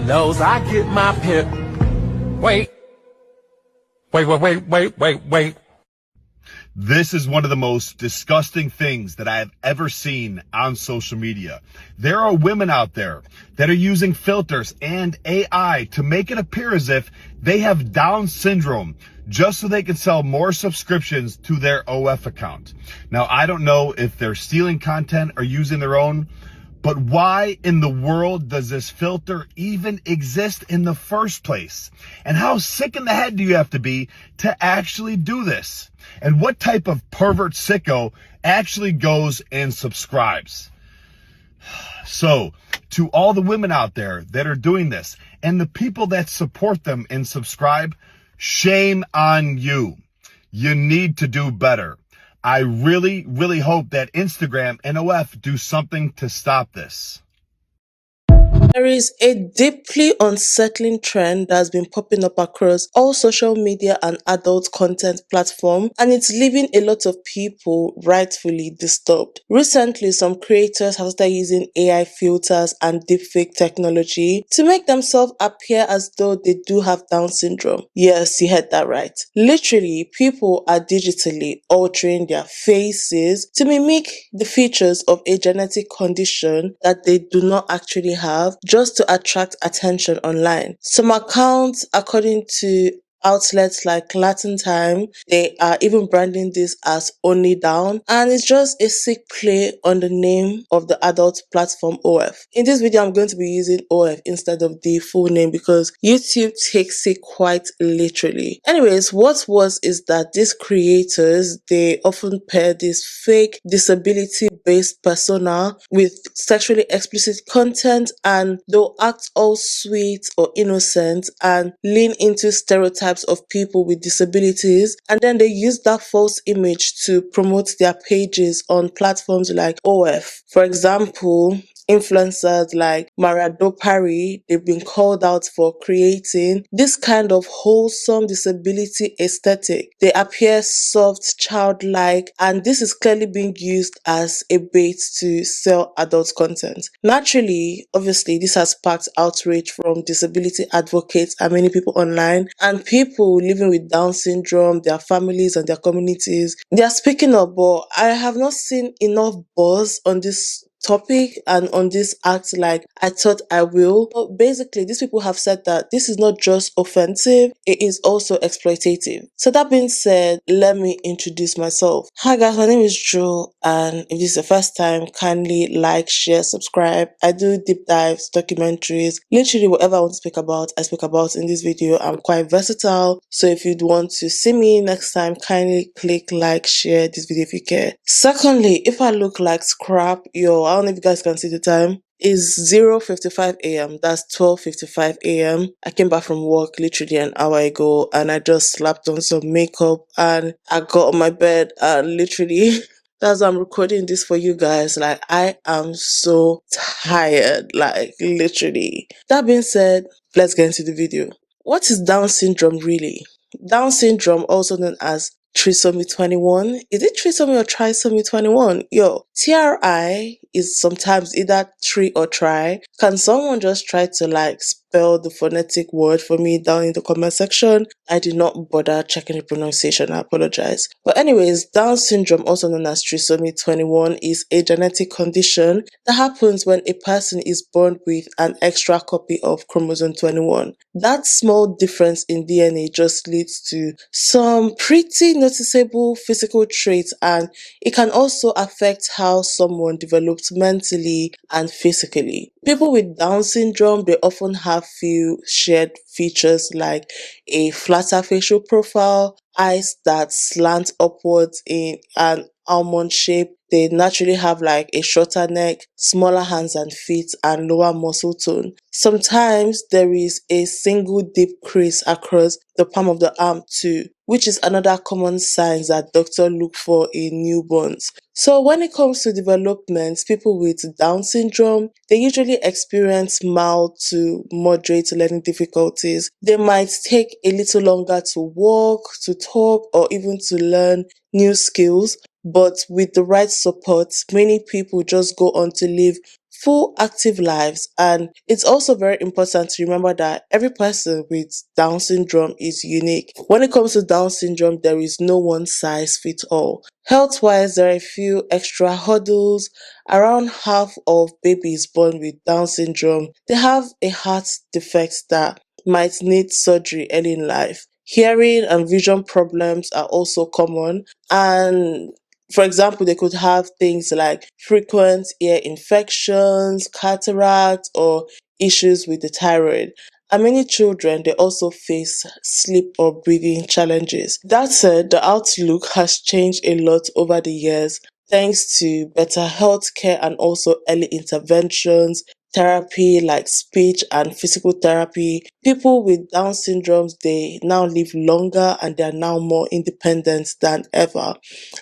knows I get my pip. Wait. Wait. This is one of the most disgusting things that I have ever seen on social media. There are women out there that are using filters and AI to make it appear as if they have Down syndrome just so they can sell more subscriptions to their OF account. Now, I don't know if they're stealing content or using their own, but why in the world does this filter even exist in the first place? And how sick in the head do you have to be to actually do this? And what type of pervert sicko actually goes and subscribes? So, to all the women out there that are doing this and the people that support them and subscribe, shame on you. You need to do better. I really hope that Instagram and OF do something to stop this. There is a deeply unsettling trend that has been popping up across all social media and adult content platforms, and it's leaving a lot of people rightfully disturbed. Recently, some creators have started using AI filters and deepfake technology to make themselves appear as though they do have Down syndrome. Yes, you heard that right. Literally, people are digitally altering their faces to mimic the features of a genetic condition that they do not actually have, just to attract attention online. Some accounts, according to outlets like Latin Time, they are even branding this as Only Down, and it's just a sick play on the name of the adult platform OF. In this video, I'm going to be using OF instead of the full name because YouTube takes it quite literally. Anyways, what was is that these creators, they often pair this fake disability-based persona with sexually explicit content, and they'll act all sweet or innocent and lean into stereotypes of people with disabilities, and then they use that false image to promote their pages on platforms like OF. For example, influencers like Mariado Parry, they've been called out for creating this kind of wholesome disability aesthetic. They appear soft, childlike, and this is clearly being used as a bait to sell adult content. Naturally, obviously, this has sparked outrage from disability advocates and many people online, and people living with Down syndrome, their families and their communities. They are speaking up, but I have not seen enough buzz on this topic and on this act like I thought I will. But basically, these people have said that this is not just offensive, it is also exploitative. So that being said, let me introduce myself. Hi guys, my name is Jo, and if this is the first time, kindly like, share, subscribe. I do deep dives, documentaries, literally whatever I want to speak about, I speak about in this video. I'm quite versatile, so if you'd want to see me next time, kindly click like, share this video if you care. Secondly, if I look like scrap, I don't know if you guys can see the time. It's 0:55 a.m. That's 12:55 a.m. I came back from work literally an hour ago, and I just slapped on some makeup and I got on my bed, and literally that's why I'm recording this for you guys. Like, I am so tired, like literally. That being said, let's get into the video. What is Down syndrome really? Down syndrome, also known as trisomy 21. Is it trisomy or trisomy 21? TRI is sometimes either tri or tri. Can someone just try to spell the phonetic word for me down in the comment section? I did not bother checking the pronunciation, I apologize. But anyways, Down syndrome, also known as trisomy 21, is a genetic condition that happens when a person is born with an extra copy of chromosome 21. That small difference in DNA just leads to some pretty noticeable physical traits, and it can also affect how someone develops mentally and physically. People with Down syndrome, they often have few shared features like a flatter facial profile, eyes that slant upwards in an almond shape. They naturally have a shorter neck, smaller hands and feet, and lower muscle tone. Sometimes there is a single deep crease across the palm of the arm too, which is another common sign that doctors look for in newborns. So when it comes to development, people with Down syndrome, they usually experience mild to moderate learning difficulties. They might take a little longer to walk, to talk, or even to learn new skills. But with the right support, many people just go on to live full active lives. And it's also very important to remember that every person with Down syndrome is unique. When it comes to Down syndrome, there is no one size fits all. Health wise, there are a few extra hurdles. Around half of babies born with Down syndrome, they have a heart defect that might need surgery early in life. Hearing and vision problems are also common, and for example, they could have things like frequent ear infections, cataract, or issues with the thyroid. And many children, they also face sleep or breathing challenges. That said, the outlook has changed a lot over the years thanks to better healthcare and also early interventions, therapy like speech and physical therapy. People with Down syndromes, they now live longer and they are now more independent than ever.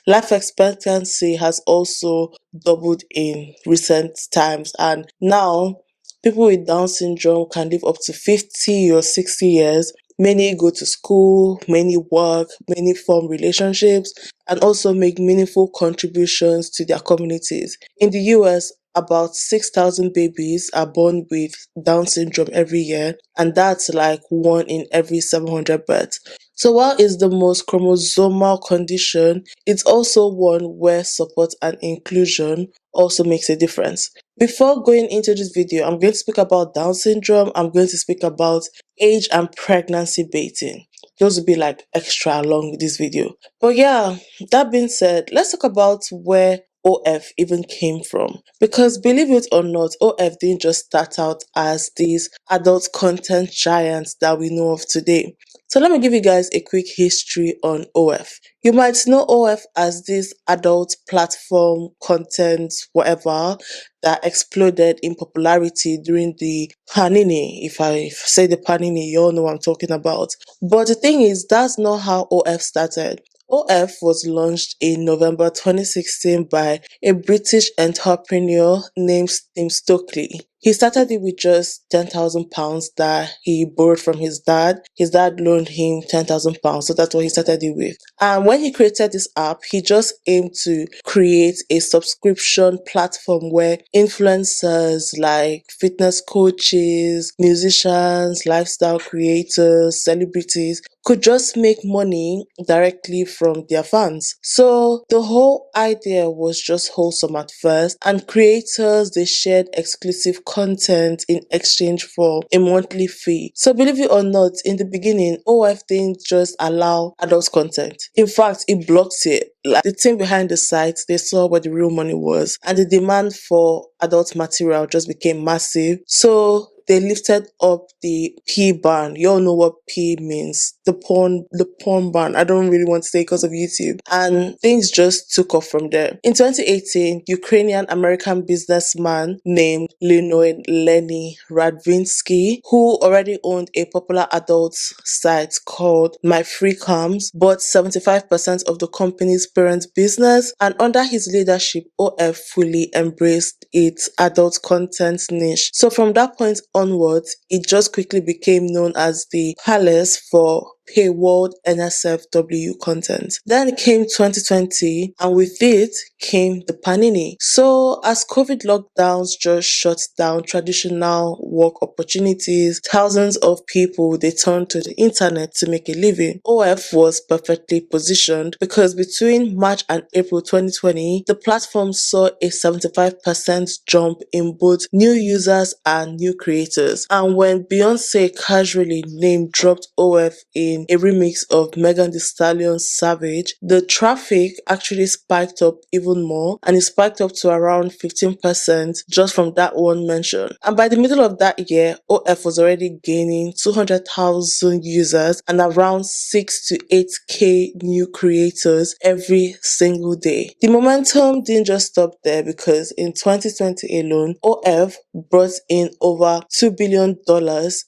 Life expectancy has also doubled in recent times, and now people with Down syndrome can live up to 50 or 60 years. Many go to school, many work, many form relationships, and also make meaningful contributions to their communities. In the US, about 6,000 babies are born with Down syndrome every year, and that's like one in every 700 births. So while it's the most chromosomal condition, it's also one where support and inclusion also makes a difference. Before going into this video, I'm going to speak about Down syndrome, I'm going to speak about age and pregnancy baiting. Those will be like extra long with this video. But yeah, that being said, let's talk about where OF even came from. Because believe it or not, OF didn't just start out as these adult content giants that we know of today. So let me give you guys a quick history on OF. You might know OF as this adult platform content, whatever, that exploded in popularity during the Panini. If I say the Panini, you all know what I'm talking about. But the thing is, that's not how OF started. OF was launched in November 2016 by a British entrepreneur named Tim Stokely. He started it with just £10,000 that he borrowed from his dad. His dad loaned him £10,000, so that's what he started it with. And when he created this app, he just aimed to create a subscription platform where influencers like fitness coaches, musicians, lifestyle creators, celebrities could just make money directly from their fans. So the whole idea was just wholesome at first, and creators, they shared exclusive content in exchange for a monthly fee. So believe it or not, in the beginning, OF didn't just allow adult content. In fact, it blocked it. Like the team behind the site, they saw where the real money was, and the demand for adult material just became massive. So they lifted up the P ban. You all know what P means. The porn ban. I don't really want to say because of YouTube. And things just took off from there. In 2018, Ukrainian-American businessman named Leonid Lenny Radvinsky, who already owned a popular adult site called My Free Cams, bought 75% of the company's parent business, and under his leadership, OF fully embraced its adult content niche. So from that point onwards, it just quickly became known as the palace for paywalled NSFW content. Then came 2020, and with it came the Panini. So as COVID lockdowns just shut down traditional work opportunities, thousands of people, they turned to the internet to make a living. OF was perfectly positioned because between March and April 2020, the platform saw a 75% jump in both new users and new creators. And when Beyonce casually name dropped OF in a remix of Megan Thee Stallion's Savage, the traffic actually spiked up even more, and it spiked up to around 15% just from that one mention. And by the middle of that year, OF was already gaining 200,000 users and around 6 to 8k new creators every single day. The momentum didn't just stop there, because in 2020 alone, OF brought in over $2 billion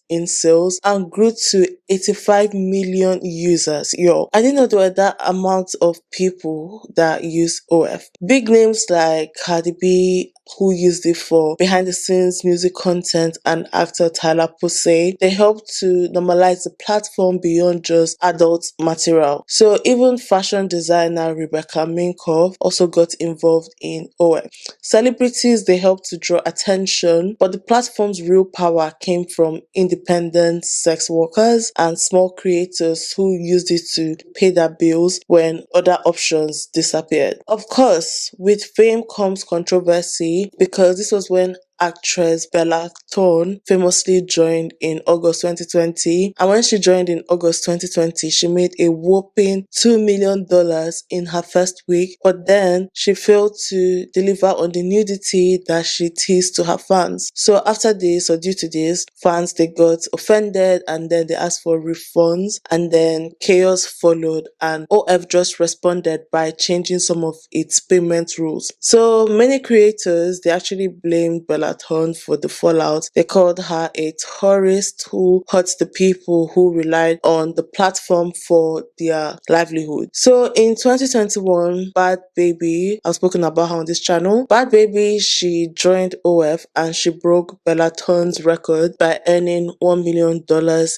in sales and grew to 85 million million users. Yo, I didn't know there were that amount of people that use OF. Big names like Cardi B, who used it for behind the scenes music content, and actor Tyler Posey, they helped to normalize the platform beyond just adult material. So even fashion designer Rebecca Minkoff also got involved in OF. Celebrities, they helped to draw attention, but the platform's real power came from independent sex workers and small creators who used it to pay their bills when other options disappeared. Of course, with fame comes controversy, because this was when actress Bella Thorne famously joined in August 2020. And when she joined in August 2020, she made a whopping $2 million in her first week, but then she failed to deliver on the nudity that she teased to her fans. So after this, or due to this, fans, they got offended, and then they asked for refunds, and then chaos followed, and OF just responded by changing some of its payment rules. So many creators, they actually blamed Bella Thorne for the fallout. They called her a tourist who hurt the people who relied on the platform for their livelihood. So in 2021, Bad Baby, I've spoken about her on this channel. Bad Baby, she joined OF and she broke Bella Thorne's record by earning $1 million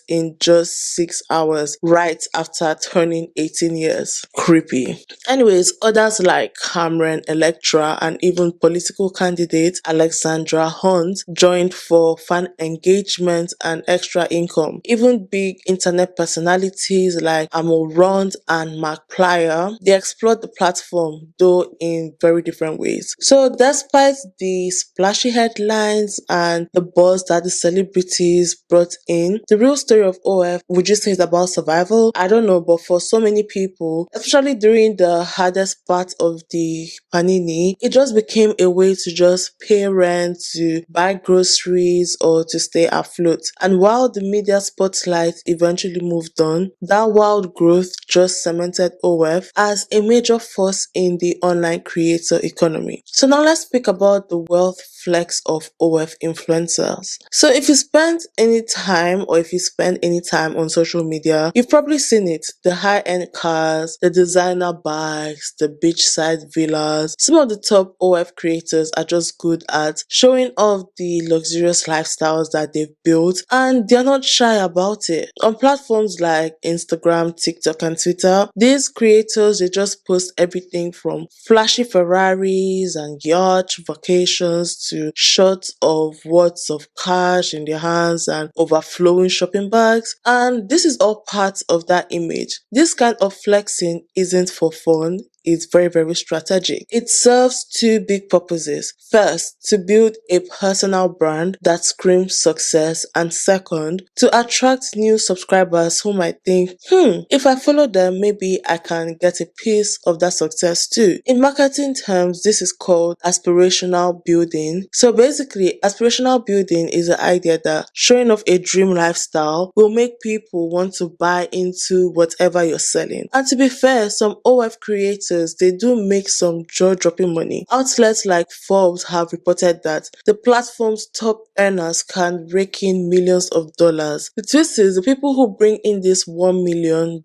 in just 6 hours right after turning 18 years. Creepy. Anyways, others like Cameron Electra and even political candidate Alexandra Hunt joined for fan engagement and extra income. Even big internet personalities like Amorond and Mark Plyer, they explored the platform, though in very different ways. So despite the splashy headlines and the buzz that the celebrities brought in, the real story of OF, would you say, is about survival? I don't know, but for so many people, especially during the hardest part of the panini, it just became a way to just pay rent, to buy groceries, or to stay afloat. And while the media spotlight eventually moved on, that wild growth just cemented OF as a major force in the online creator economy. So now let's speak about the wealth flex of OF influencers. So if you spend any time, or if you spend any time on social media, you've probably seen it. The high-end cars, the designer bags, the beachside villas. Some of the top OF creators are just good at showing off the luxurious lifestyles that they've built, and they're not shy about it. On platforms like Instagram, TikTok, and Twitter, these creators, they just post everything from flashy Ferraris and yacht vacations to shots of words of cash in their hands and overflowing shopping bags. And this is all part of that image. This kind of flexing isn't for fun. It's very, very strategic. It serves two big purposes. First, to build a personal brand that screams success, and second, to attract new subscribers who might think, if I follow them, maybe I can get a piece of that success too. In marketing terms, this is called aspirational building. So basically, aspirational building is the idea that showing off a dream lifestyle will make people want to buy into whatever you're selling. And to be fair, some OF creators, they do make some jaw-dropping money. Outlets like Forbes have reported that the platform's top earners can rake in millions of dollars. The twist is, the people who bring in this $1 million,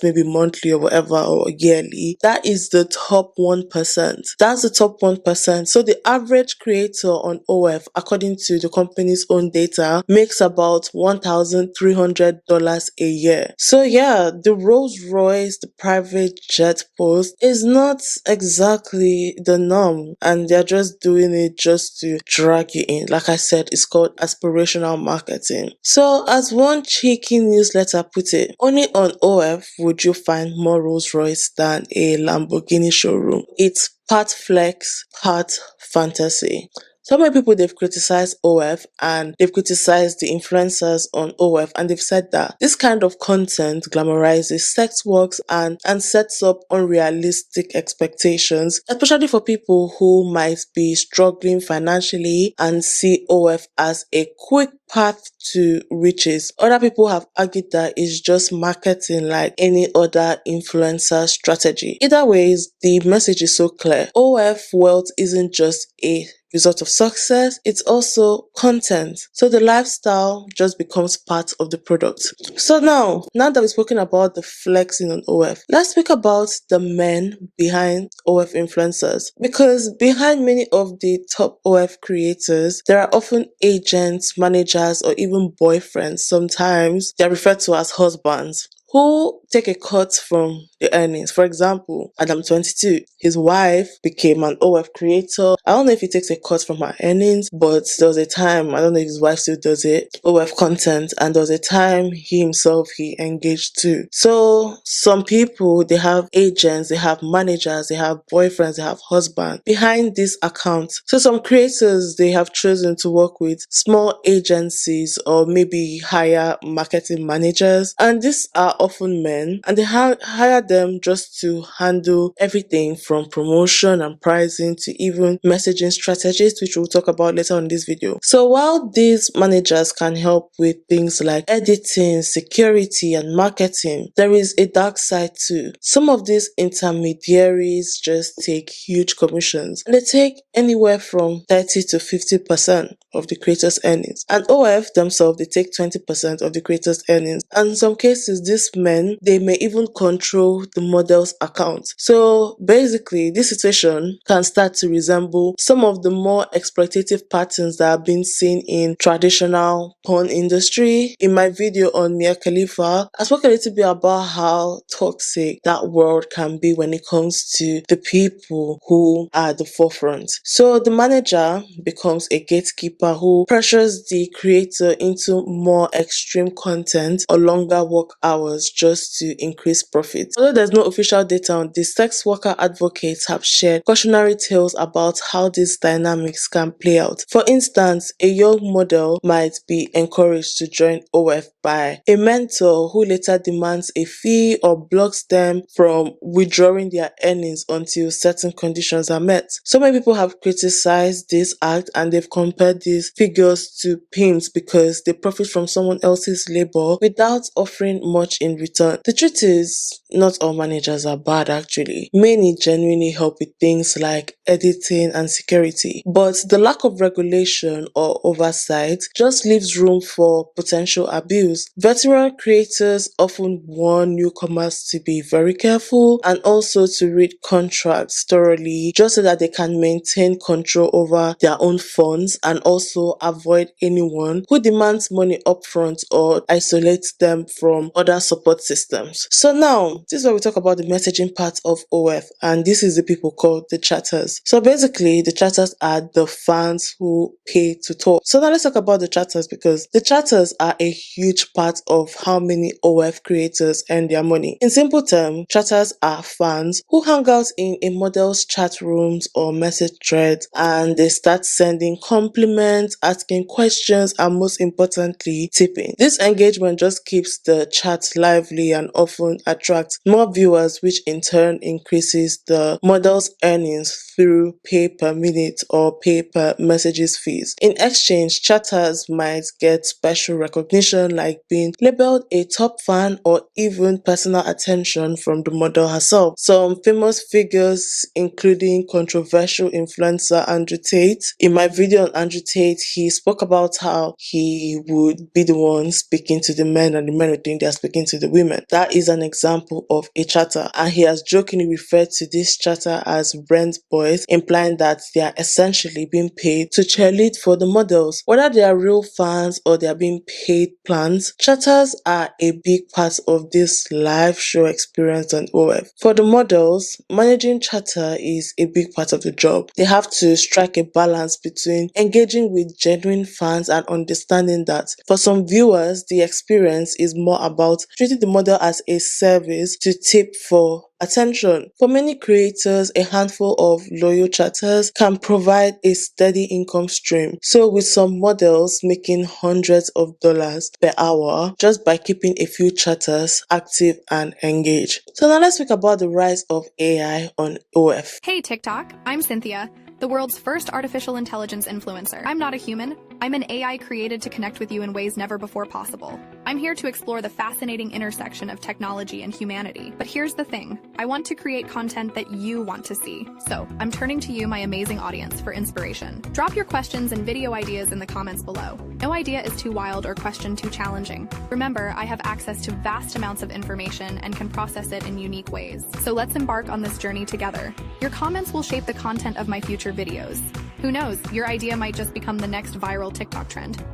maybe monthly or whatever, or yearly, that is the top 1%. That's the top 1%. So the average creator on OF, according to the company's own data, makes about $1,300 a year. So yeah, the Rolls Royce, the private jet post is not exactly the norm, and they're just doing it just to drag you in. Like I said, it's called aspirational marketing. So as one cheeky newsletter put it, only on OF would you find more Rolls Royce than a Lamborghini showroom. It's part flex, part fantasy. So many people, they've criticized OF and they've criticized the influencers on OF, and they've said that this kind of content glamorizes sex works and sets up unrealistic expectations, especially for people who might be struggling financially and see OF as a quick path to riches. Other people have argued that it's just marketing like any other influencer strategy. Either ways, the message is so clear. OF wealth isn't just a result of success, it's also content. So the lifestyle just becomes part of the product. So now that we've spoken about the flexing on OF, let's speak about the men behind OF influencers. Because behind many of the top OF creators, there are often agents, managers, or even boyfriends. Sometimes they're referred to as husbands, who take a cut from the earnings. For example, Adam 22, his wife became an OF creator. I don't know if he takes a cut from her earnings, but there was a time, I don't know if his wife still does it, OF content, and there was a time he himself, he engaged too. So some people, they have agents, they have managers, they have boyfriends, they have husbands behind this account. So some creators, they have chosen to work with small agencies or maybe hire marketing managers, and these are often men, and they hire them just to handle everything from promotion and pricing to even messaging strategies, which we'll talk about later on in this video. So while these managers can help with things like editing, security, and marketing, there is a dark side too. Some of these intermediaries just take huge commissions, and they take anywhere from 30 to 50% of the creator's earnings. And OF themselves, they take 20% of the creator's earnings. And in some cases, these men, they may even control the model's account. So basically, this situation can start to resemble some of the more exploitative patterns that have been seen in traditional porn industry. In my video on Mia Khalifa, I spoke a little bit about how toxic that world can be when it comes to the people who are at the forefront. So the manager becomes a gatekeeper who pressures the creator into more extreme content or longer work hours just to increase profits. Although there's no official data on this, sex worker advocates have shared cautionary tales about how these dynamics can play out. For instance, a young model might be encouraged to join OF by a mentor who later demands a fee or blocks them from withdrawing their earnings until certain conditions are met. So many people have criticized this act, and they've compared these figures to pimps because they profit from someone else's labor without offering much in return. The truth is, not all managers are bad actually. Many genuinely help with things like editing and security, but the lack of regulation or oversight just leaves room for potential abuse. Veteran creators often warn newcomers to be very careful and also to read contracts thoroughly just so that they can maintain control over their own funds and also avoid anyone who demands money upfront or isolates them from other support systems. So now, this is where we talk about the messaging part of OF, and this is the people called the chatters. So basically, the chatters are the fans who pay to talk. So now let's talk about the chatters, because the chatters are a huge part of how many OF creators earn their money. In simple terms, chatters are fans who hang out in a model's chat rooms or message threads, and they start sending compliments, asking questions, and most importantly, tipping. This engagement just keeps the chat lively and often attracts more viewers, which in turn increases the model's earnings through pay per minute or pay per messages fees. In exchange, chatters might get special recognition like being labeled a top fan or even personal attention from the model herself. Some famous figures including controversial influencer Andrew Tate. In my video on Andrew Tate, he spoke about how he would be the one speaking to the men and the men would think they are speaking to the women. That is an example of a chatter, and he has jokingly referred to this chatter as rent boys, implying that they are essentially being paid to cheerlead for the models. Whether they are real fans or they are being paid plans, chatters are a big part of this live show experience on OF. For the models, managing chatter is a big part of the job. They have to strike a balance between engaging with genuine fans and understanding that for some viewers, the experience is more about treating the model as a service to tip for attention. For many creators, a handful of loyal chatters can provide a steady income stream. So with some models making hundreds of dollars per hour just by keeping a few chatters active and engaged. So now let's speak about the rise of AI on OF. Hey TikTok, I'm Cynthia. the world's first artificial intelligence influencer. I'm not a human. I'm an AI created to connect with you in ways never before possible. I'm here to explore the fascinating intersection of technology and humanity. But here's the thing. I want to create content that you want to see. So, I'm turning to you, my amazing audience, for inspiration. Drop your questions and video ideas in the comments below. No idea is too wild or question too challenging. Remember, I have access to vast amounts of information and can process it in unique ways. So let's embark on this journey together. Your comments will shape the content of my future videos. Who knows, your idea might just become the next viral TikTok trend.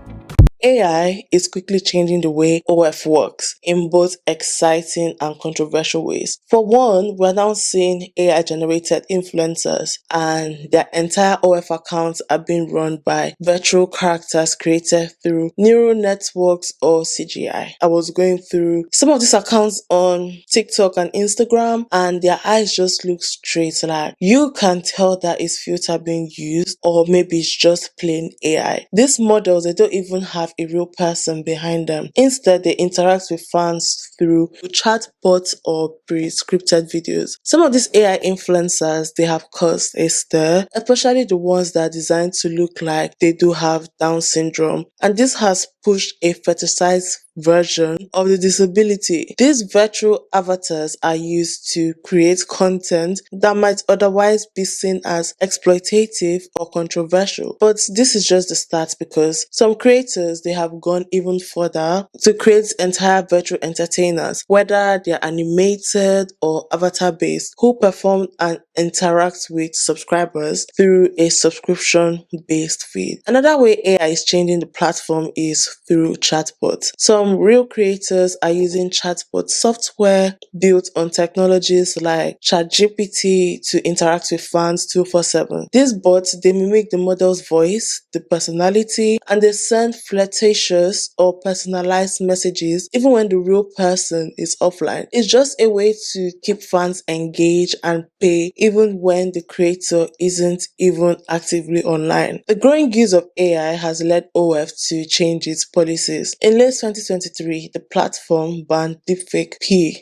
AI is quickly changing the way OF works in both exciting and controversial ways. For one, we're now seeing AI-generated influencers, and their entire OF accounts are being run by virtual characters created through neural networks or CGI. I was going through some of these accounts on TikTok and Instagram, and their eyes just look straight. Like, you can tell that it's filter being used, or maybe it's just plain AI. These models, they don't even have a real person behind them. Instead, they interact with fans through chatbots or pre-scripted videos. Some of these AI influencers, they have caused a stir, especially the ones that are designed to look like they do have Down syndrome. And this has pushed a fetishized version of the disability. These virtual avatars are used to create content that might otherwise be seen as exploitative or controversial. But this is just the start, because some creators, they have gone even further to create entire virtual entertainers, whether they're animated or avatar based, who perform and interact with subscribers through a subscription based feed. Another way AI is changing the platform is through chatbots. Some real creators are using chatbot software built on technologies like ChatGPT to interact with fans 24/7. These bots, they mimic the model's voice, the personality, and they send flirtatious or personalized messages even when the real person is offline. It's just a way to keep fans engaged and pay even when the creator isn't even actively online. The growing use of AI has led OF to change its policies. In late 2023, the platform banned deepfake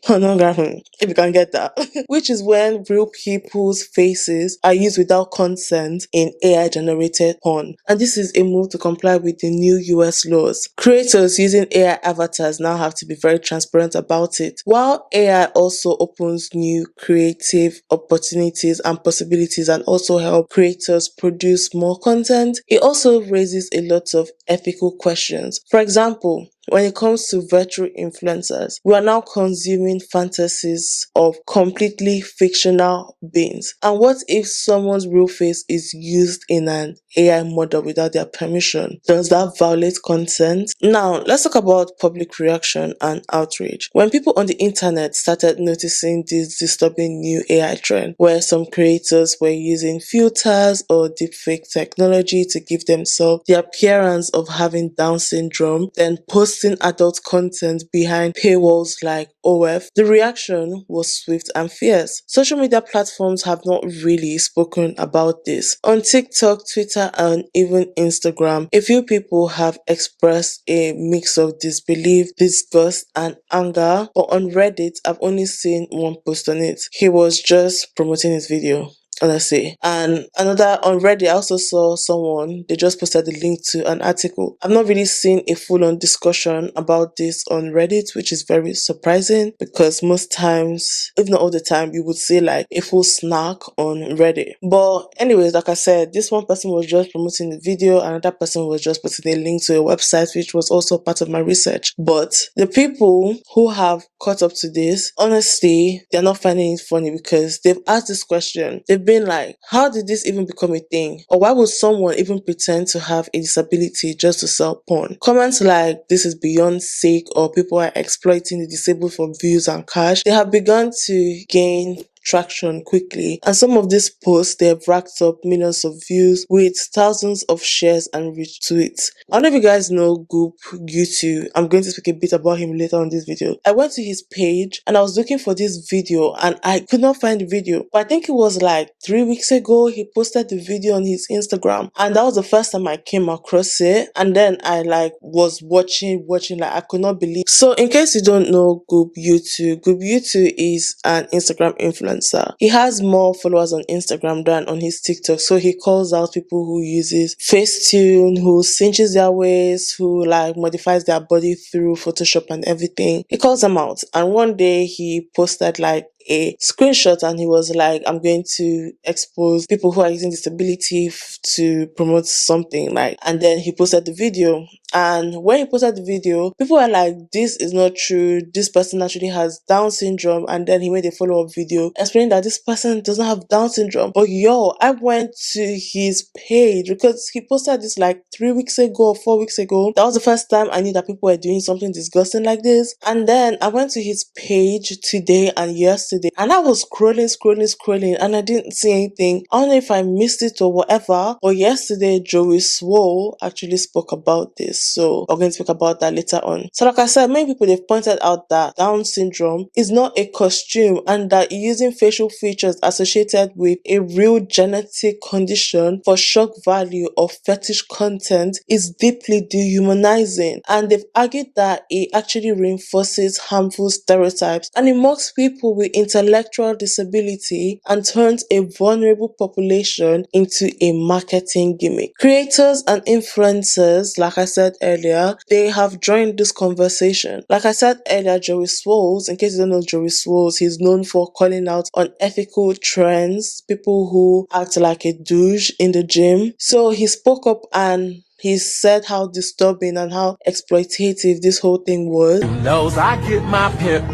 pornography, if you can get that, which is when real people's faces are used without consent in AI-generated porn. And this is a move to comply with the new US laws. Creators using AI avatars now have to be very transparent about it. While AI also opens new creative opportunities and possibilities and also help creators produce more content, it also raises a lot of ethical questions. For example, when it comes to virtual influencers, we are now consuming fantasies of completely fictional beings. And what if someone's real face is used in an AI model without their permission? Does that violate consent? Now, let's talk about public reaction and outrage. When people on the internet started noticing this disturbing new AI trend, where some creators were using filters or deepfake technology to give themselves the appearance of having Down syndrome, then posting adult content behind paywalls like OF, the reaction was swift and fierce. Social media platforms have not really spoken about this. On TikTok, Twitter, and even Instagram, a few people have expressed a mix of disbelief, disgust, and anger, but on Reddit, I've only seen one post on it. He was just promoting his video, honestly. And another on Reddit, I also saw someone, they just posted the link to an article. I've not really seen a full-on discussion about this on Reddit, which is very surprising, because most times, if not all the time, you would see like a full snack on Reddit. But anyways, like I said, this one person was just promoting the video, another person was just putting a link to a website, which was also part of my research. But the people who have caught up to this, honestly, they're not finding it funny, because they've asked this question. They've been like, how did this even become a thing? Or why would someone even pretend to have a disability just to sell porn? Comments like, this is beyond sick, or people are exploiting the disabled for views and cash, they have begun to gain traction quickly, and some of these posts, they have racked up millions of views with thousands of shares and retweets. I don't know if you guys know Goop YouTube. I'm going to speak a bit about him later on this video. I went to his page and I was looking for this video and I could not find the video, but I think it was like 3 weeks ago he posted the video on his Instagram, and that was the first time I came across it. And then I like was watching like I could not believe. So in case you don't know Goop YouTube is an Instagram influencer influencer. He has more followers on Instagram than on his TikTok, so he calls out people who uses Facetune, who cinches their waist, who like modifies their body through Photoshop and everything. He calls them out, and one day he posted like a screenshot and he was like, I'm going to expose people who are using disability to promote something, like, and then he posted the video. And when he posted the video, people were like, this is not true, this person actually has Down syndrome. And then he made a follow-up video explaining that this person doesn't have Down syndrome. But I went to his page because he posted this like 3 weeks ago or 4 weeks ago. That was the first time I knew that people were doing something disgusting like this. And then I went to his page today and yesterday, and I was scrolling, and I didn't see anything. I don't know if I missed it or whatever, but yesterday Joey Swole actually spoke about this, so we're going to speak about that later on. So like I said, many people, they've pointed out that Down syndrome is not a costume, and that using facial features associated with a real genetic condition for shock value or fetish content is deeply dehumanizing, and they've argued that it actually reinforces harmful stereotypes and it mocks people with intellectual disability and turns a vulnerable population into a marketing gimmick. Creators and influencers, like I said earlier, they have joined this conversation. Like I said earlier, Joey Swoles, in case you don't know Joey Swoles, he's known for calling out unethical trends, people who act like a douche in the gym. So he spoke up and he said how disturbing and how exploitative this whole thing was. Knows I get my pip.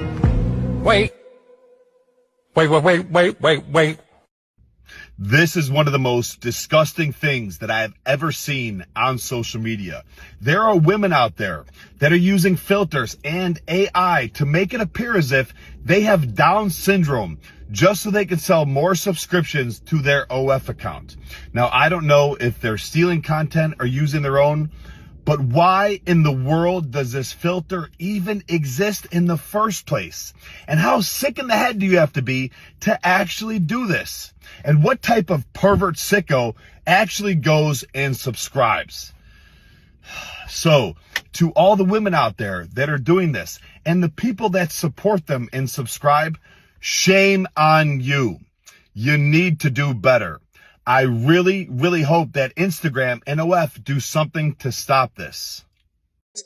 Wait. This is one of the most disgusting things that I have ever seen on social media. There are women out there that are using filters and AI to make it appear as if they have Down syndrome just so they can sell more subscriptions to their OF account. Now, I don't know if they're stealing content or using their own, but why in the world does this filter even exist in the first place? And how sick in the head do you have to be to actually do this? And what type of pervert sicko actually goes and subscribes? So, to all the women out there that are doing this and the people that support them and subscribe, shame on you. You need to do better. I really hope that Instagram and OF do something to stop this.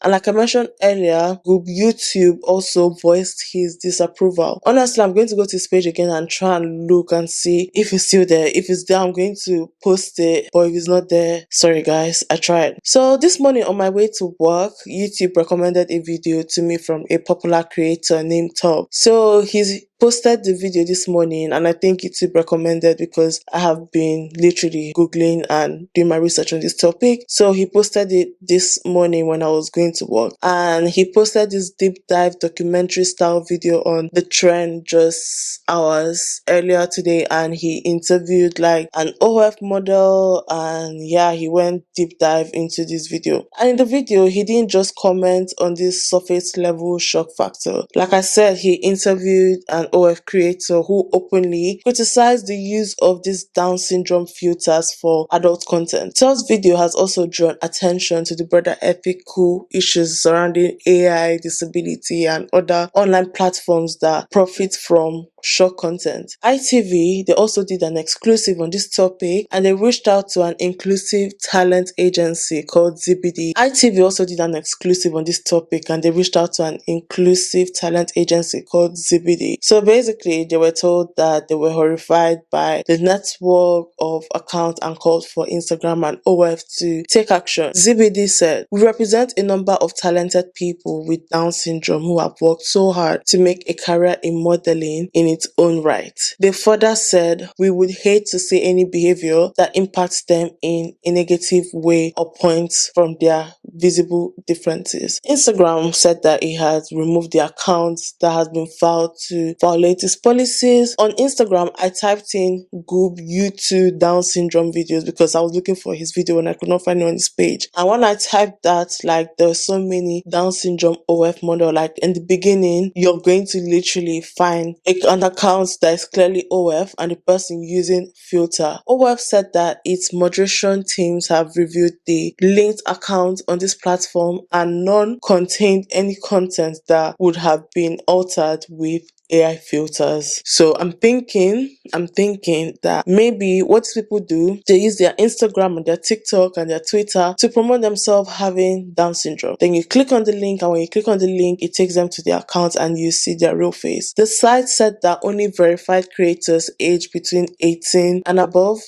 And like I mentioned earlier, Goob YouTube also voiced his disapproval. Honestly, I'm going to go to his page again and try and look and see if it's still there. If it's there, I'm going to post it. But if it's not there, sorry guys, I tried. So this morning on my way to work, YouTube recommended a video to me from a popular creator named Top. So he's posted the video this morning, and I think YouTube recommended because I have been literally Googling and doing my research on this topic. So he posted it this morning when I was going to work, and he posted this deep dive documentary style video on the trend just hours earlier today, and he interviewed like an OF model, and yeah, he went deep dive into this video. And in the video, he didn't just comment on this surface level shock factor. Like I said, he interviewed an OF creator who openly criticized the use of these Down syndrome filters for adult content. Tell's video has also drawn attention to the broader ethical issues surrounding AI, disability, and other online platforms that profit from shock content. ITV, they also did an exclusive on this topic, and they reached out to an inclusive talent agency called ZBD. ITV also did an exclusive on this topic, and they reached out to an inclusive talent agency called ZBD. So basically, they were told that they were horrified by the network of accounts and called for Instagram and OF to take action. ZBD said, "We represent a number of talented people with Down syndrome who have worked so hard to make a career in modeling in its own right." They further said, "We would hate to see any behavior that impacts them in a negative way or points from their visible differences." Instagram said that it has removed the accounts that has been filed to violate its policies. On Instagram, I typed in Goob YouTube Down syndrome videos because I was looking for his video and I could not find it on his page. And when I typed that, like, there were so many Down syndrome OF model. Like in the beginning, you're going to literally find an account that is clearly OF and the person using filter. OF said that its moderation teams have reviewed the linked accounts on this platform and none contained any content that would have been altered with AI filters. So I'm thinking that maybe what these people do, they use their Instagram and their TikTok and their Twitter to promote themselves having Down syndrome. Then you click on the link, and when you click on the link, it takes them to their account and you see their real face. The site said that only verified creators aged between 18 and above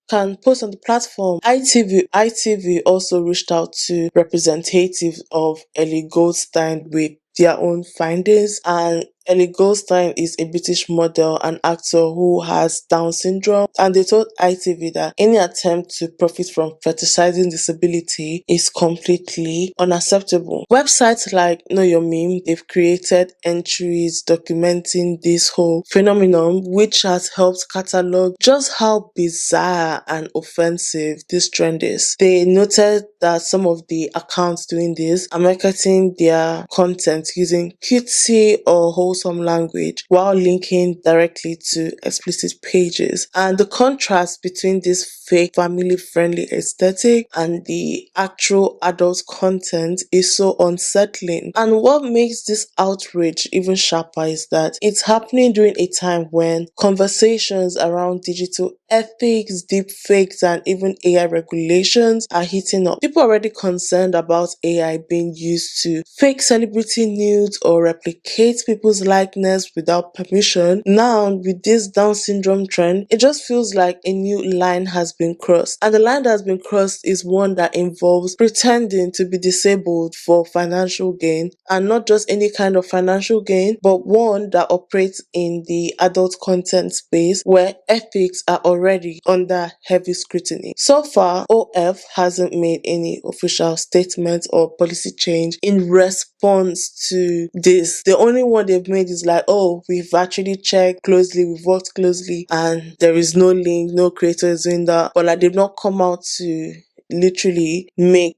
can post on the platform. ITV also reached out to representatives of Ellie Goldstein with their own findings, and Ellie Goldstein is a British model and actor who has Down syndrome, and they told ITV that any attempt to profit from fetishizing disability is completely unacceptable. Websites like Know Your Meme, they've created entries documenting this whole phenomenon, which has helped catalog just how bizarre and offensive this trend is. They noted that some of the accounts doing this are marketing their content using cutesy or wholesome language while linking directly to explicit pages. And the contrast between this fake family-friendly aesthetic and the actual adult content is so unsettling. And what makes this outrage even sharper is that it's happening during a time when conversations around digital ethics, deepfakes, and even AI regulations are heating up. People are already concerned about AI being used to fake celebrity nudes or replicate people's likeness without permission. Now, with this Down syndrome trend, it just feels like a new line has been crossed. And the line that has been crossed is one that involves pretending to be disabled for financial gain, and not just any kind of financial gain, but one that operates in the adult content space where ethics are already under heavy scrutiny. So far, OF hasn't made any official statement or policy change in response to this. The only one they've made is like, oh, we've actually checked closely, we've worked closely, and there is no link, no creator is doing that. But like, they've not come out to literally make,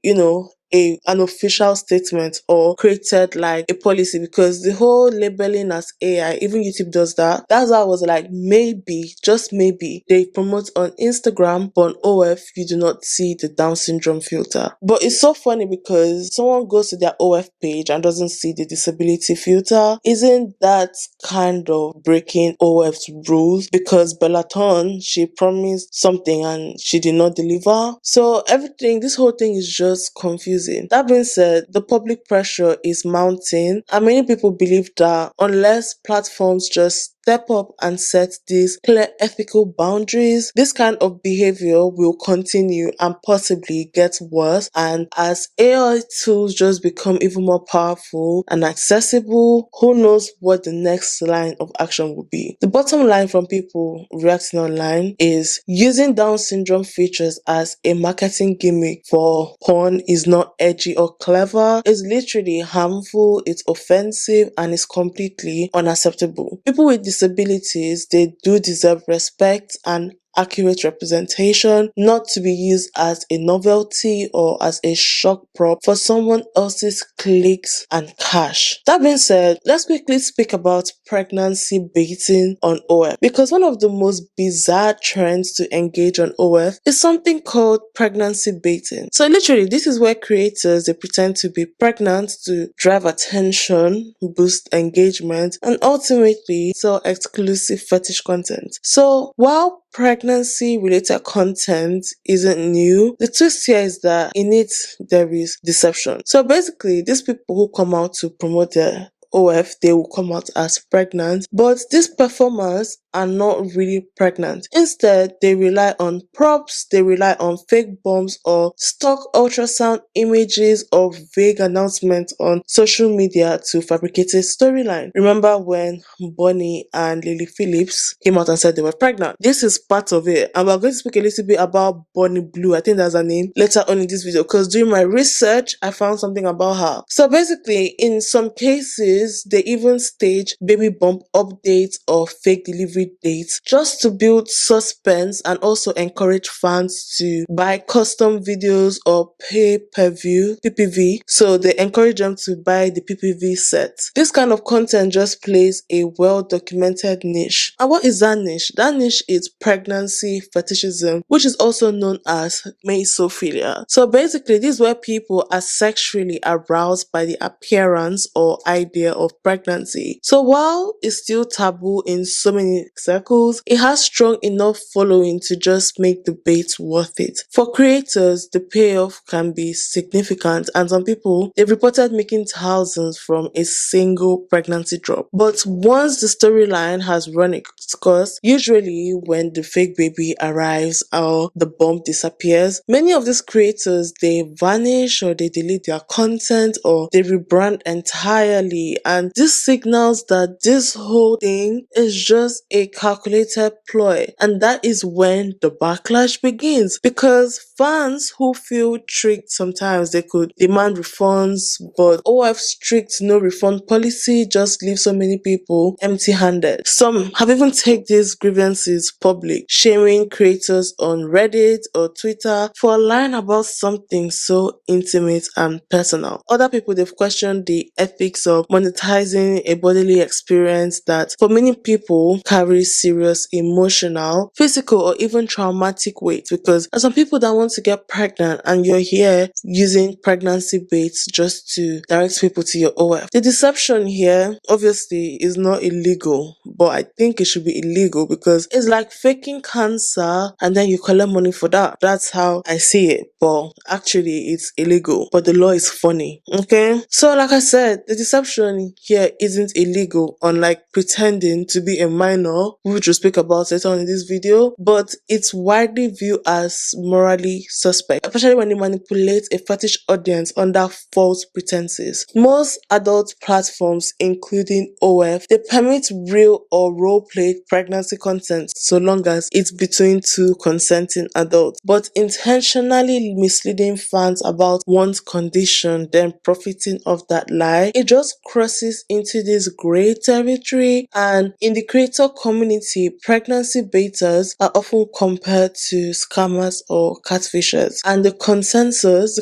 an official statement or created like a policy, because the whole labeling as AI, even YouTube does that. That's why I was like, maybe, just maybe, they promote on Instagram, but on OF, you do not see the Down syndrome filter. But it's so funny because someone goes to their OF page and doesn't see the disability filter. Isn't that kind of breaking OF's rules? Because Bellaton, she promised something and she did not deliver. So this whole thing is just confusing. That being said, the public pressure is mounting, and many people believe that unless platforms just step up and set these clear ethical boundaries, this kind of behavior will continue and possibly get worse. And as AI tools just become even more powerful and accessible, who knows what the next line of action will be. The bottom line from people reacting online is using Down syndrome features as a marketing gimmick for porn is not edgy or clever. It's literally harmful, it's offensive, and it's completely unacceptable. People with disabilities, they do deserve respect and accurate representation, not to be used as a novelty or as a shock prop for someone else's clicks and cash. That being said, let's quickly speak about pregnancy baiting on OF, because one of the most bizarre trends to engage on OF is something called pregnancy baiting. So literally, this is where creators, they pretend to be pregnant to drive attention, boost engagement, and ultimately sell exclusive fetish content. So while pregnancy related content isn't new, the twist here is that in it there is deception. So basically, these people who come out to promote their OF, they will come out as pregnant, but these performers are not really pregnant. Instead, they rely on props, they rely on fake bombs or stock ultrasound images or vague announcements on social media to fabricate a storyline. Remember when Bonnie and Lily Phillips came out and said they were pregnant? This is part of it, and we're going to speak a little bit about Bonnie Blue, I think that's her name, later on in this video, because during my research, I found something about her. So basically, in some cases, they even stage baby bump updates or fake delivery reveal dates just to build suspense and also encourage fans to buy custom videos or pay-per-view PPV. So they encourage them to buy the PPV set. This kind of content just plays a well-documented niche. And what is that niche? That niche is pregnancy fetishism, which is also known as mesophilia. So basically, this is where people are sexually aroused by the appearance or idea of pregnancy. So while it's still taboo in so many circles, it has strong enough following to just make the bait worth it. For creators, the payoff can be significant, and some people, they've reported making thousands from a single pregnancy drop. But once the storyline has run its course, usually when the fake baby arrives or the bomb disappears, many of these creators, they vanish or they delete their content or they rebrand entirely, and this signals that this whole thing is just a calculated ploy, and that is when the backlash begins, because fans who feel tricked sometimes, they could demand refunds, but OF's strict no refund policy just leaves so many people empty-handed. Some have even taken these grievances public, shaming creators on Reddit or Twitter for lying about something so intimate and personal. Other people, they've questioned the ethics of monetizing a bodily experience that for many people carries serious emotional, physical, or even traumatic weight, because there's some people that want to get pregnant and you're here using pregnancy baits just to direct people to your OF. The deception here obviously is not illegal, but I think it should be illegal because it's like faking cancer and then you collect money for that. That's how I see it, but actually it's illegal, but the law is funny. Okay, so like I said, the deception here isn't illegal, unlike pretending to be a minor, which we'll speak about later on in this video, but it's widely viewed as morally suspect, especially when it manipulates a fetish audience under false pretenses. Most adult platforms, including OF, they permit real or role-played pregnancy content so long as it's between two consenting adults, but intentionally misleading fans about one's condition, then profiting off that lie, it just crosses into this gray territory. And in the creator community, pregnancy baiters are often compared to scammers or catfishers, and the consensus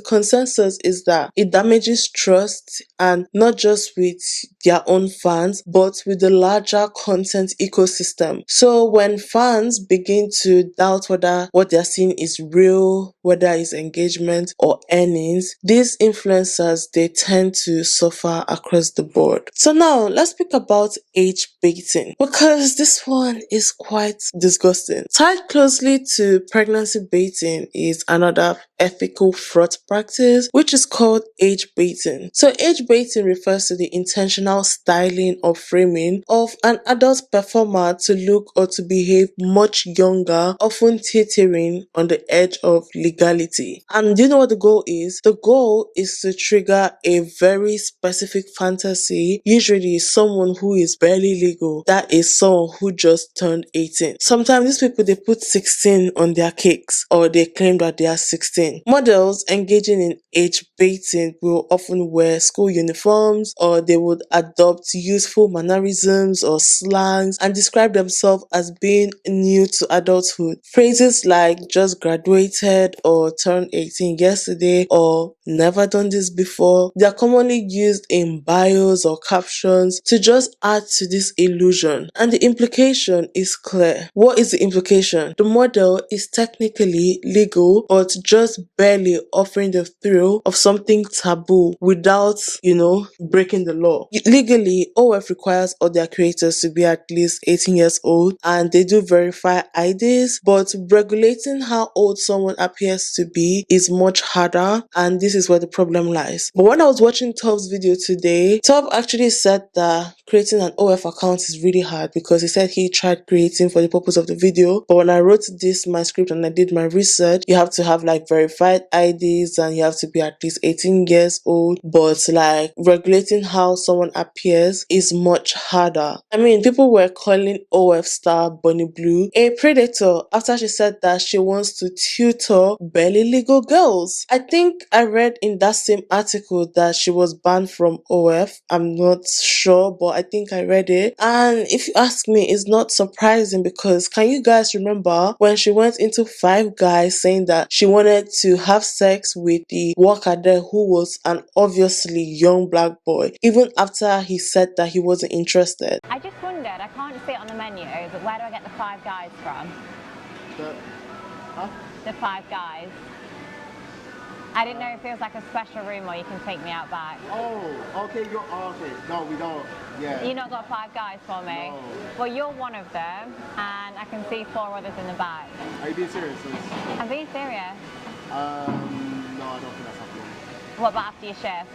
is that it damages trust, and not just with their own fans but with the larger content ecosystem. So when fans begin to doubt whether what they're seeing is real, whether it's engagement or earnings, these influencers, they tend to suffer across the board. So now let's speak about age baiting, because this one is quite disgusting. Tied closely to pregnancy baiting is another ethical fraud practice, which is called age baiting. So age baiting refers to the intentional styling or framing of an adult performer to look or to behave much younger, often teetering on the edge of legality. And do you know what the goal is? The goal is to trigger a very specific fantasy, usually someone who is barely legal, that is someone who just turned 18. Sometimes these people, they put 16 on their cakes, or they claim that they are 16. Models engaging in age baiting will often wear school uniforms, or they would adopt useful mannerisms or slangs and describe themselves as being new to adulthood. Phrases like just graduated or turned 18 yesterday or never done this before, they are commonly used in bios or captions to just add to this illusion. And the implication is clear. What is the implication? The model is technically legal, but just barely offering the thrill of something taboo without, breaking the law. Legally, OF requires all their creators to be at least 18 years old, and they do verify IDs, but regulating how old someone appears to be is much harder, and this is where the problem lies. But when I was watching Top's video today, Top actually said that creating an OF account is really hard, because he said he tried creating for the purpose of the video, but when I wrote my script and I did my research, you have to have verified IDs and you have to be at least 18 years old, but regulating how someone appears is much harder. I mean, people were calling OF star Bonnie Blue a predator after she said that she wants to tutor barely legal girls. I think I read in that same article that she was banned from OF. I'm not sure sure, but I think I read it. And if you ask me, it's not surprising because can you guys remember when she went into Five Guys saying that she wanted to have sex with the worker there who was an obviously young black boy, even after he said that he wasn't interested? I just wondered, I can't see it on the menu, but where do I get the Five Guys from? The Five Guys. I didn't know if it was like a special room or you can take me out back. Oh, okay, okay. No, we don't. Yeah. You not got Five Guys for me? No. Well, you're one of them, and I can see 4 others in the back. Are you being serious? I'm being serious. No, I don't think that's happening. What about after your shift?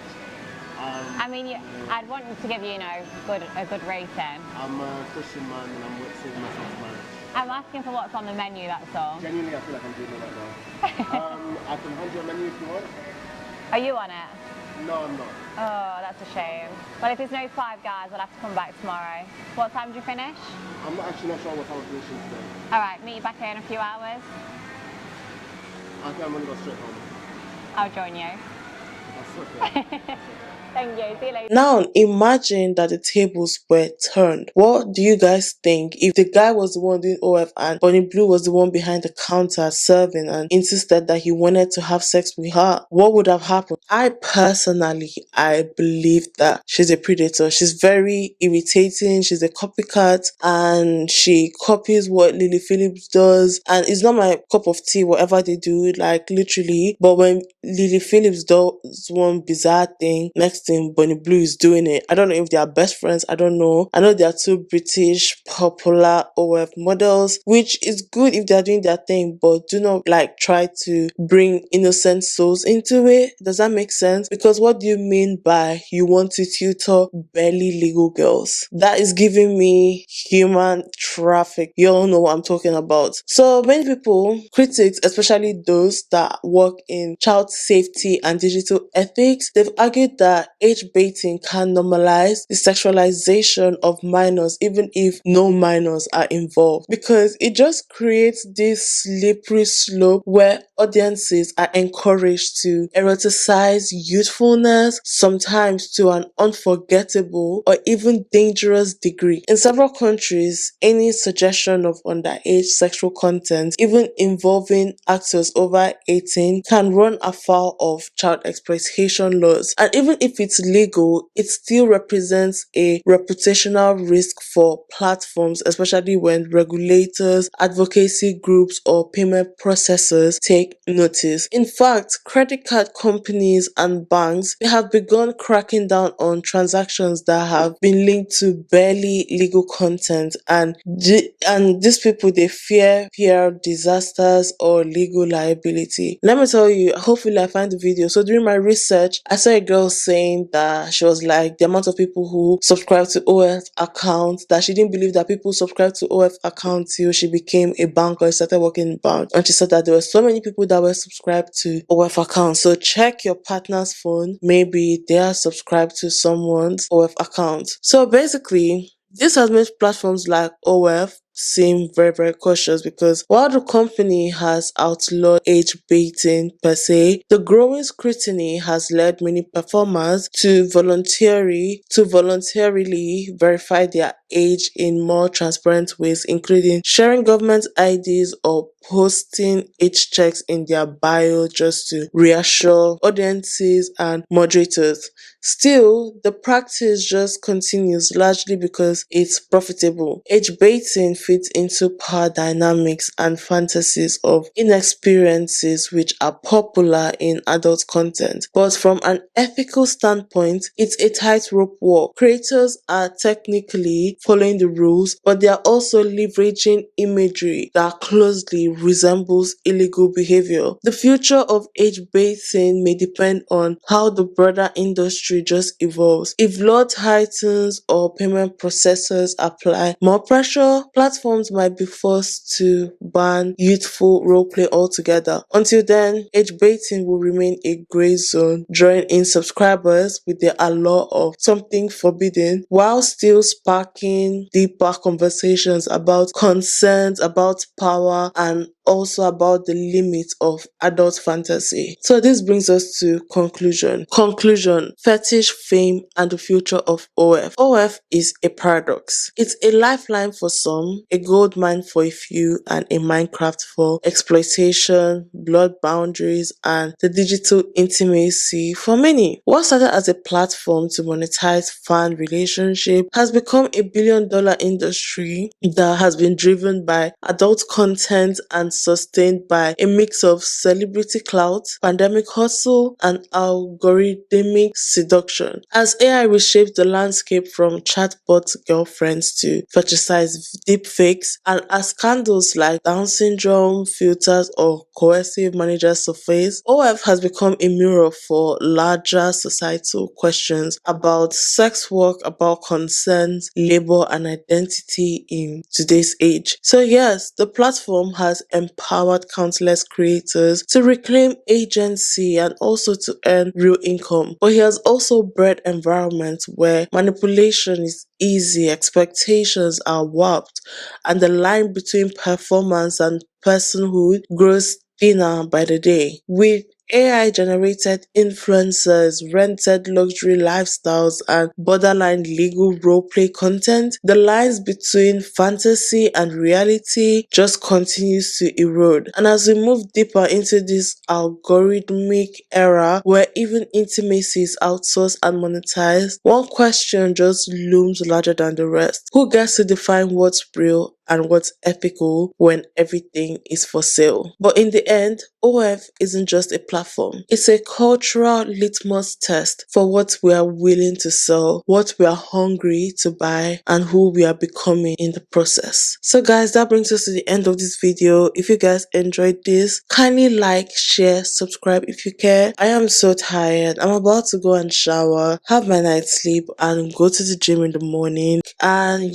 I mean, I'd want to give you, a good rating. I'm a Christian man and I'm saving myself for marriage. I'm asking for what's on the menu, that's all. Genuinely, I feel like I'm doing it right now. I can hand you a menu if you want. Are you on it? No, I'm not. Oh, that's a shame. Well, if there's no Five Guys, I'll have to come back tomorrow. What time do you finish? I'm actually not sure what time I'm finishing today. All right, meet you back here in a few hours. I think I'm going to go straight home. I'll join you. That's okay. Thank you. See you later. Now, imagine that the tables were turned. What do you guys think if the guy was the one doing OF and Bonnie Blue was the one behind the counter serving and insisted that he wanted to have sex with her? What would have happened? I believe that she's a predator. She's very irritating. She's a copycat and she copies what Lily Phillips does. And it's not my cup of tea, whatever they do, like literally. But when Lily Phillips does one bizarre thing, next thing Bonnie Blue is doing it. I don't know if they are best friends. I don't know. I know they are two British popular OF models, which is good if they are doing their thing, but do not try to bring innocent souls into it. Does that make sense? Because what do you mean by you want to tutor barely legal girls? That is giving me human traffic. You all know what I'm talking about. So many people, critics, especially those that work in child safety and digital ethics, they've argued that age baiting can normalize the sexualization of minors even if no minors are involved, because it just creates this slippery slope where audiences are encouraged to eroticize youthfulness, sometimes to an unforgettable or even dangerous degree. In several countries, any suggestion of underage sexual content, even involving actors over 18, can run afoul of child exploitation laws. And even if it's legal, it still represents a reputational risk for platforms, especially when regulators, advocacy groups, or payment processors take notice. In fact, credit card companies and banks, they have begun cracking down on transactions that have been linked to barely legal content, and these people, they fear disasters or legal liability. Let me tell you, hopefully I find the video. So during my research, I saw a girl saying that she was like, the amount of people who subscribe to OF accounts, that she didn't believe that people subscribe to OF accounts till she became a banker or started working in bank. And she said that there were so many people that were subscribed to OF accounts. So check your partner's phone. Maybe they are subscribed to someone's OF account. So basically, this has made platforms like OF seem very, very cautious, because while the company has outlawed age baiting per se, the growing scrutiny has led many performers to voluntarily verify their age in more transparent ways, including sharing government IDs or posting age checks in their bio just to reassure audiences and moderators. Still, the practice just continues largely because it's profitable. Age baiting fits into power dynamics and fantasies of inexperiences which are popular in adult content. But from an ethical standpoint, it's a tightrope walk. Creators are technically following the rules, but they are also leveraging imagery that closely resembles illegal behavior. The future of age baiting may depend on how the broader industry just evolves. If law tightens or payment processors apply more pressure, platforms might be forced to ban youthful roleplay altogether. Until then, age baiting will remain a gray zone, drawing in subscribers with the allure of something forbidden, while still sparking deeper conversations about consent, about power, and also about the limits of adult fantasy. So this brings us to conclusion. Conclusion: fetish, fame, and the future of OF. OF is a paradox. It's a lifeline for some, a goldmine for a few, and a Minecraft for exploitation, blood boundaries, and the digital intimacy for many. What started as a platform to monetize fan relationship has become a billion-dollar industry that has been driven by adult content and sustained by a mix of celebrity clout, pandemic hustle, and algorithmic seduction. As AI reshapes the landscape from chatbot girlfriends to fetishized deepfakes, and as scandals like Down syndrome, filters, or coercive managers surface, OF has become a mirror for larger societal questions about sex work, about consent, labor, and identity in today's age. So yes, the platform has empowered countless creators to reclaim agency and also to earn real income. But he has also bred environments where manipulation is easy, expectations are warped, and the line between performance and personhood grows thinner by the day. With AI generated influencers, rented luxury lifestyles, and borderline legal roleplay content, the lines between fantasy and reality just continues to erode. And as we move deeper into this algorithmic era where even intimacy is outsourced and monetized, one question just looms larger than the rest. Who gets to define what's real and what's ethical when everything is for sale? But in the end, OF isn't just a platform. It's a cultural litmus test for what we are willing to sell, what we are hungry to buy, and who we are becoming in the process. So guys, that brings us to the end of this video. If you guys enjoyed this, kindly like, share, subscribe if you care. I am so tired. I'm about to go and shower, have my night's sleep, and go to the gym in the morning. And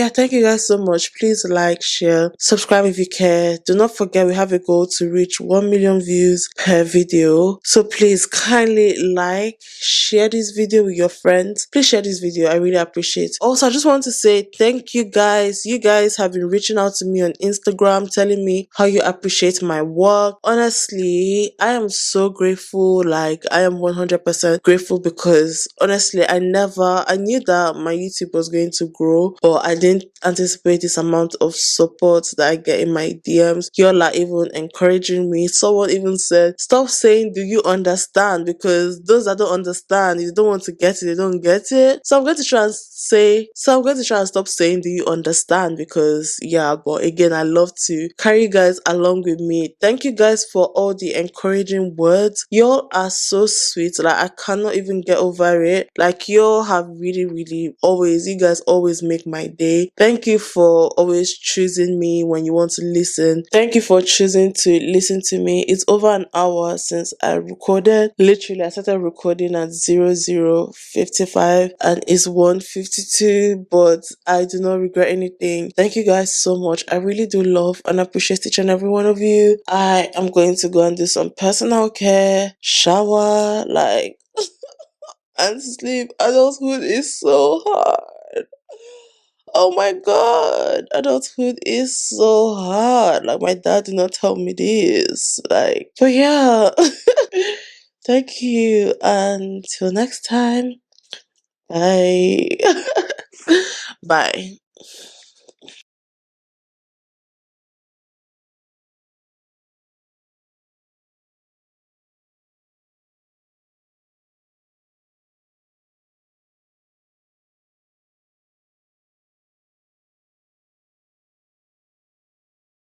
thank you guys so much. Please like, share, subscribe if you care. Do not forget we have a goal to reach 1 million views per video. So please kindly like, share this video with your friends. Please share this video. I really appreciate it. Also, I just want to say thank you guys. You guys have been reaching out to me on Instagram, telling me how you appreciate my work. Honestly, I am so grateful. Like, I am 100% grateful because honestly, I knew that my YouTube was going to grow, but I didn't anticipate this amount of support that I get in my DMs. Y'all are even encouraging me. Someone even said, stop saying, do you understand? Because those that don't understand, if they don't want to get it, they don't get it. So I'm going to try and stop saying, do you understand? Because but again, I love to carry you guys along with me. Thank you guys for all the encouraging words. Y'all are so sweet. Like, I cannot even get over it. Like, y'all have really, really you guys always make my day. Thank you for always choosing me when you want to listen. Thank you for choosing to listen to me. It's over an hour since I recorded. Literally, I started recording at 00:55 and it's 1:52, but I do not regret anything. Thank you guys so much. I really do love and appreciate each and every one of you. I am going to go and do some personal care, shower, and sleep. Adulthood is so hard. Oh my god, adulthood is so hard. Like, my dad did not tell me this. But yeah. Thank you. Until next time. Bye. Bye.